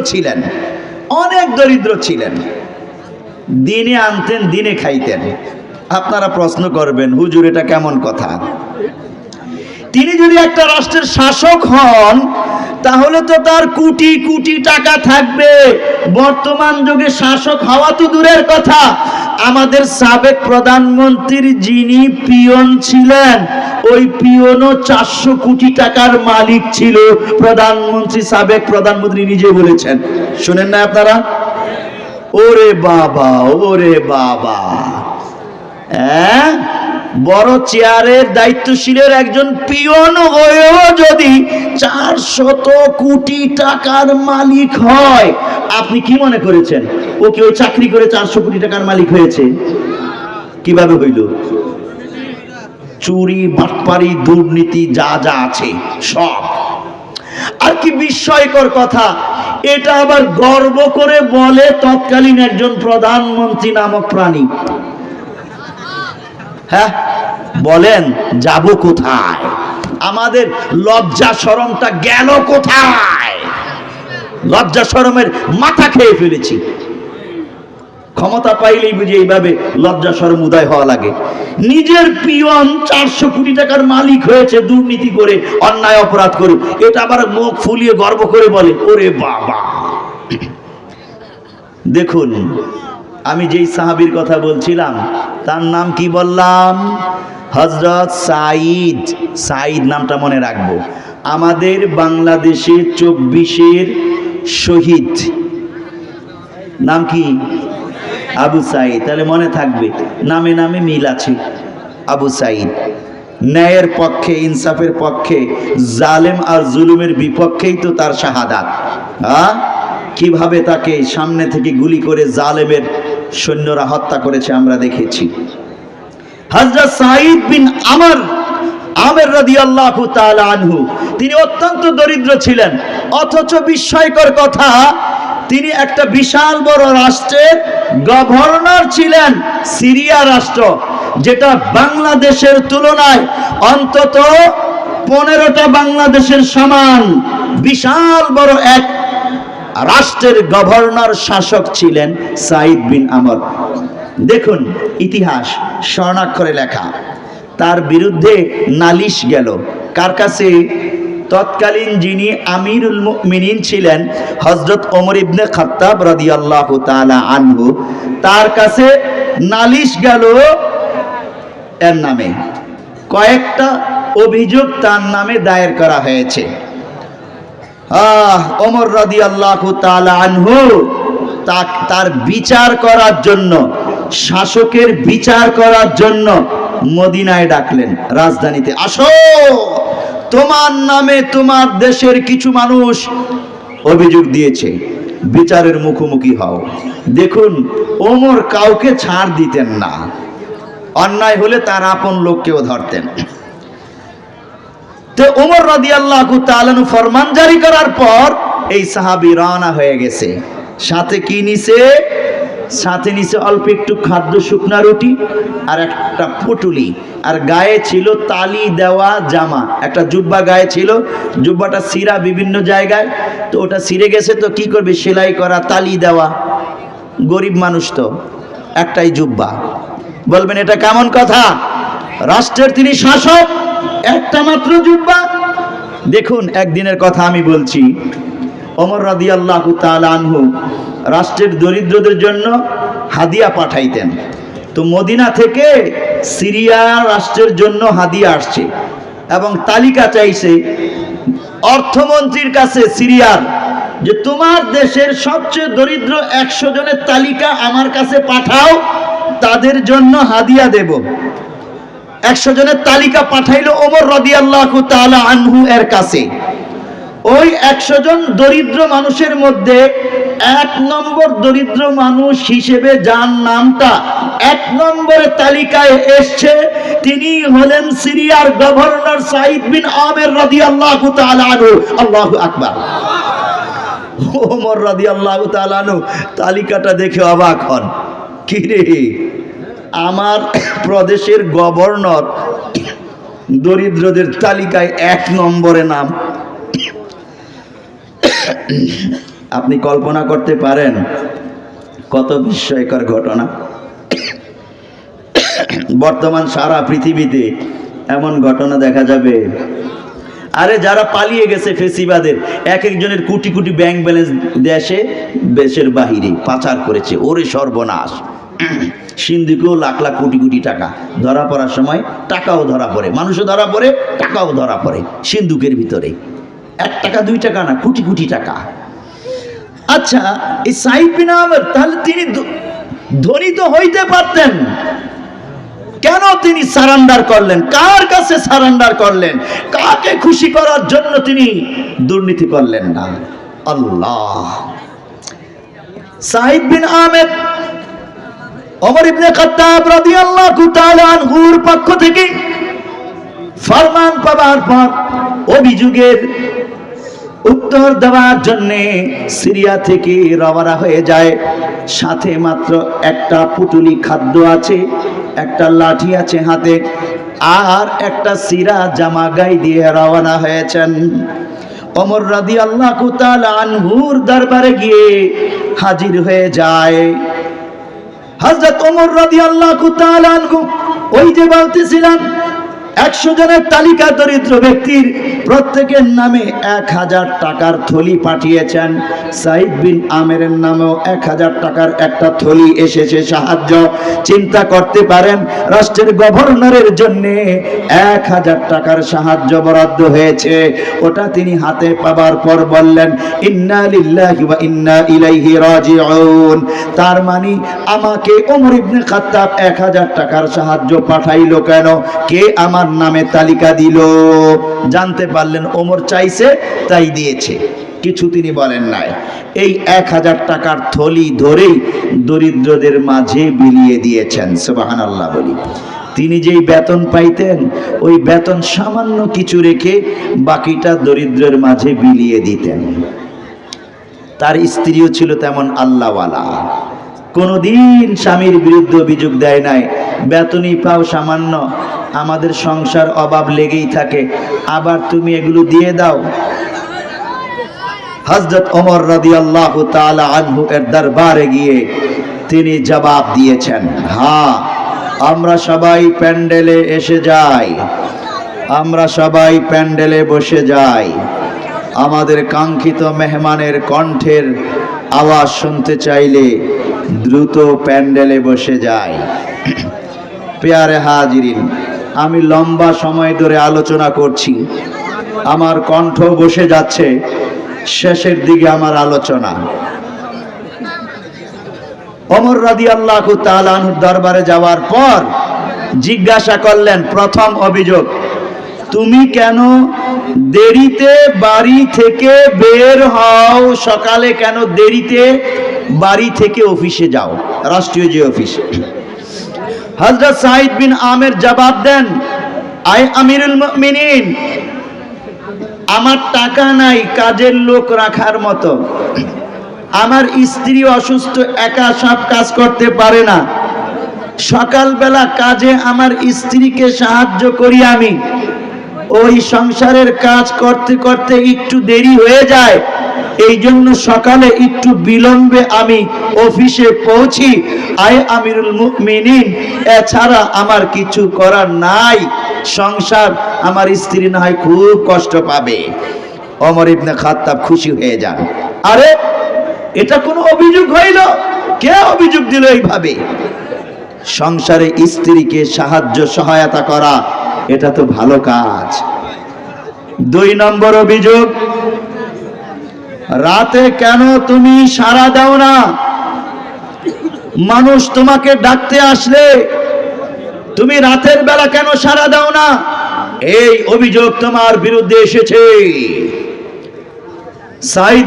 ছিলেন, অনেক দরিদ্র ছিলেন। দিনে আনতেন, দিনে খাইতেন। আপনারা প্রশ্ন করবেন, হুজুর এটা কেমন কথা? তিনি যদি একটা রাষ্ট্রের শাসক হন তাহলে তো তার কোটি কোটি টাকা থাকবে। বর্তমান যুগে শাসক হওয়া তো দূরের কথা, আমাদের সাবেক প্রধানমন্ত্রীর যিনি পিয়ন ছিলেন, ওই পিয়নও 400 কোটি টাকার মালিক ছিল। প্রধানমন্ত্রী, সাবেক প্রধানমন্ত্রী নিজে বলেছেন, শুনেন না আপনারা? ওরে বাবা, ওরে বাবা, হ্যাঁ, বড় চেয়ারের দায়িত্বশীলের একজন পিয়ন হয়েও যদি 400 কোটি টাকার মালিক হয়, আপনি কি মনে করেছেন ও কি ওই চাকরি করে 400 কোটি টাকার মালিক হয়েছে? কিভাবে হইল? চুরি, বাটপারি, দুর্নীতি যা যা আছে সব। আর কি বিস্ময়কর কথা, এটা আবার গর্ব করে বলে তৎকালীন একজন প্রধানমন্ত্রী নামক প্রাণী। হ্যাঁ, বলেন যাব কোথায়? আমাদের লজ্জা শরমটা গেল কোথায়? লজ্জা শরমের মাথা খেয়ে ফেলেছি। ক্ষমতা পাইলেই বুঝি এইভাবে লজ্জা শরম উদয় হওয়া লাগে। নিজের পিয়ন 400 কোটি টাকার মালিক হয়েছে দুর্নীতি করে, অন্যায় অপরাধ করে, এটা আবার মুখ ফুলিয়ে গর্ব করে বলে। ওরে বাবা! দেখুন, আমি যেই সাহাবীর কথা বলছিলাম তার নাম কি বললাম? হযরত সাঈদ। সাঈদ নামটা মনে রাখবো। আমাদের বাংলাদেশে 24-এর শহীদ নাম কি? আবু সাঈদ। তাহলে মনে থাকবে, নামে নামে মিল আছে। আবু সাঈদ ন্যায়ের পক্ষে, ইনসাফের পক্ষে, জালেম আর জুলুমের বিপক্ষেই তো তার শাহাদাত। কিভাবে তাকে সামনে থেকে গুলি করে জালেমের সৈন্যরা হত্যা করেছে আমরা দেখেছি। হযরত সাঈদ বিন আমের রাদিয়াল্লাহু তাআলা আনহু, তিনি অত্যন্ত দরিদ্র ছিলেন, অথচ বিস্ময়কর কথা, তিনি একটা বিশাল বড় রাষ্ট্রের গভর্নর ছিলেন। সিরিয়া রাষ্ট্র, যেটা বাংলাদেশের তুলনায় অন্তত 15টা বাংলাদেশের সমান বিশাল বড় এক রাষ্ট্রের গভর্নর, শাসক ছিলেন সাঈদ বিন আমর। দেখুন, ইতিহাস স্বর্ণাক্ষরে লেখা। তার বিরুদ্ধে নালিশ গেল কার কাছে? তৎকালীন যিনি আমিরুল মুমিনিন ছিলেন হযরত ওমর ইবনে খাত্তাব রাদিয়াল্লাহু তাআলা আনহু, তার কাছে নালিশ গেল এর নামে। কয়েকটা অভিযোগ তার নামে দায়ের করা হয়েছে। ওমর রাদিয়াল্লাহু তাআলা আনহু তার বিচার করার জন্য, শাসকের বিচার করার জন্য মদিনায় ডাকলেন, রাজধানীতে আসো, তোমার নামে তোমার দেশের কিছু মানুষ অভিযোগ দিয়েছে, বিচারের মুখোমুখি হও। দেখুন, ওমর কাউকে ছাড় দিতেন না, অন্যায় হলে তার আপন লোককেও ধরতেন। তো ওমর রাদিয়াল্লাহু তাআলা ফরমান জারি করার পর এই সাহাবী রওনা হয়ে গেছে। সাথে কি নিছে? সাথে নিছে অল্প একটু খাদ্য, শুকনা রুটি আর একটা পুটুলি, আর গায়ে ছিল তালি দেওয়া জামা, একটা জুব্বা গায়ে ছিল। জুব্বাটা ছিঁড়া বিভিন্ন জায়গায়, তো ওটা ছিঁড়ে গেছে, তো কি করবে? সেলাই করা, তালি দেওয়া। গরিব মানুষ তো, একটাই জুব্বা। বলবেন এটা কেমন কথা? রাষ্ট্রের তিনি শাসক, একটা মাত্র জুব্বা। দেখুন, একদিনের কথা আমি বলছি। ওমর রাদিয়াল্লাহু তাআলা আনহু রাষ্ট্রের দরিদ্রদের জন্য হাদিয়া পাঠাইতেন। তো মদিনা থেকে সিরিয়া রাষ্ট্রের জন্য হাদিয়া আসছে এবং তালিকা চাইছে অর্থমন্ত্রীর কাছে সিরিয়ার, যে তোমার দেশের সবচেয়ে দরিদ্র 100 জনের তালিকা আমার কাছে পাঠাও, তাদের জন্য হাদিয়া দেব। 100 জনের তালিকা পাঠাইলো ওমর রাদিয়াল্লাহু তাআলা আনহু এর কাছে। ওই 100 জন দরিদ্র মানুষের মধ্যে 1 নম্বর দরিদ্র মানুষ হিসেবে যার নামটা 1 নম্বরের তালিকায় এসছে, তিনি হলেন সিরিয়ার গভর্নর সাঈদ বিন আমের রাদিয়াল্লাহু তাআলা আনহু। আল্লাহু আকবার। ওমর রাদিয়াল্লাহু তাআলা আনহু তালিকাটা দেখে অবাক হন। কি রে, আমার প্রদেশের গভর্নর দরিদ্রদের তালিকায় 1 নম্বরে নাম। আপনি কল্পনা করতে পারেন কত বিস্ময়কর ঘটনা। বর্তমান সারা পৃথিবীতে এমন ঘটনা দেখা যাবে। আরে যারা পালিয়ে গেছে ফেসিবাদের, এক একজনের কোটি কোটি ব্যাংক ব্যালেন্স দেশের বাহিরে পাচার করেছে। ওরে সর্বনাশ! সিন্ধুকেও লাখ লাখ কোটি কোটি টাকা ধরা পড়ার সময় টাকাও ধরা পড়ে, মানুষও ধরা পড়ে, টাকাও ধরা পড়ে সিন্ধুকের ভিতরে। 1 টাকা 2 টাকা না, কোটি কোটি টাকা। আচ্ছা, এই সাইদ বিন আমের, তাহলে তিনি ধনী তো হইতে পারতেন, কেন তিনি সারেন্ডার করলেন? কার কাছে সারেন্ডার করলেন? কাকে খুশি করার জন্য তিনি দুর্নীতি করলেন না? আল্লাহ! সাইদ বিন আমের ওমর ইবনে খাত্তাব রাদিয়াল্লাহু তাআলা আনহুর পক্ষ থেকে ফরমান পাওয়ার পর অভিযোগের উত্তর দেওয়ার জন্য সিরিয়া থেকে রওনা হয়ে যায়। সাথে মাত্র একটা পুটুলি খাদ্য আছে, একটা লাঠি আছে হাতে, আর একটা সিরা জামা গায়ে দিয়ে রওনা হয়েছেন। ওমর রাদিয়াল্লাহু তাআলা আনহুর দরবারে গিয়ে হাজির হয়ে যায়। হযরত ওমর রাদিয়াল্লাহু তাআলা আনহু, ওই যে বলতেছিলাম 100 জনের তালিকা দরিদ্র ব্যক্তির প্রত্যেকের নামে 1000 টাকার থলি পাঠিয়েছেন। সাইদ বিন আমেরের নামেও 1000 টাকার একটা থলি এসেছে সাহায্য। চিন্তা করতে পারেন, রাষ্ট্রের গভর্নরের জন্য 1000 টাকার সাহায্য বরাদ্দ হয়েছে। ওটা তিনি হাতে পাবার পর বললেন, ইন্না লিল্লাহি ওয়া ইন্না ইলাইহি রাজিউন। তার মানে আমাকে ওমর ইবনে খাত্তাব 1000 টাকার সাহায্য পাঠাইলো কেন? কে আমার নামে তালিকা দিল? জানতে পারলেন ওমর চাইছে তাই দিয়েছে, কিছু তিনি বলেন নাই। এই 1000 টাকার থলি ধরেই দরিদ্রদের মাঝে বিলিয়ে দিয়েছেন। সুবহানাল্লাহ বলি। তিনি যেই বেতন পাইতেন, ওই বেতন সামান্য কিছু রেখে বাকিটা দরিদ্রের মাঝে বিলিয়ে দিতেন। তার স্ত্রীও ছিল তেমন আল্লাহওয়ালা, কোনোদিন স্বামীর বিরুদ্ধে অভিযোগ দেয় নাই। বেতনই পাও সামান্য, আমাদের সংসার অভাব লেগেই থাকে, আবার তুমি এগুলো দিয়ে দাও। হযরত ওমর রাদিয়াল্লাহু তাআলা আনহু এর দরবারে গিয়ে তিনি জবাব দিয়েছেন, হ্যাঁ, আমরা সবাই প্যান্ডেলে এসে যাই, আমরা সবাই প্যান্ডেলে বসে যাই। আমাদের কাঙ্ক্ষিত মেহমানের কণ্ঠের আওয়াজ শুনতে চাইলে দ্রুত প্যান্ডেলে বসে যায়। প্যারে হাজিরিন, আমি লম্বা সময় ধরে আলোচনা করছি, আমার কণ্ঠ বসে যাচ্ছে, শেষের দিকে আমার আলোচনা। ওমর রাদিয়াল্লাহু তাআলা আনহুর দরবারে যাওয়ার পর জিজ্ঞাসা করলেন, প্রথম অভিযোগ, তুমি কেন দেরিতে বাড়ি থেকে বের হও? সকালে কেন দেরিতে বাড়ি থেকে অফিসে যাও, রাষ্ট্রীয় যে অফিস? হযরত সাইদ বিন আমের জবাব দেন, আয় আমিরুল মুমিনিন, আমার টাকা নাই কাজের লোক রাখার মতো, আমার স্ত্রী অসুস্থ, একা সব কাজ করতে পারে না, সকালবেলা কাজে আমার স্ত্রীকে সাহায্য করি আমি, ওই সংসারের কাজ করতে করতে একটু দেরি হয়ে যায়, এই জন্য সকালে একটু বিলম্বে আমি অফিসে পৌঁছি। আয় আমিরুল মুমিনিন, এছাড়া আমার কিছু করার নাই, সংসার আমার স্ত্রী না হয় খুব কষ্ট পাবে। ওমর ইবনে খাত্তাব খুশি হয়ে যান। আরে এটা কোনো অভিযোগ হইল? কে অভিযোগ দিল এইভাবে? সংসারে স্ত্রীকে সাহায্য সহায়তা করা এটা তো ভালো কাজ। 2 নম্বর অভিযোগ, রাতে কেন তুমি সাড়া দাও না? মানুষ তোমাকে ডাকতে আসলে তুমি রাতের বেলা কেন সাড়া দাও না? এই অভিযোগ তোমার বিরুদ্ধে এসেছে। সাইদ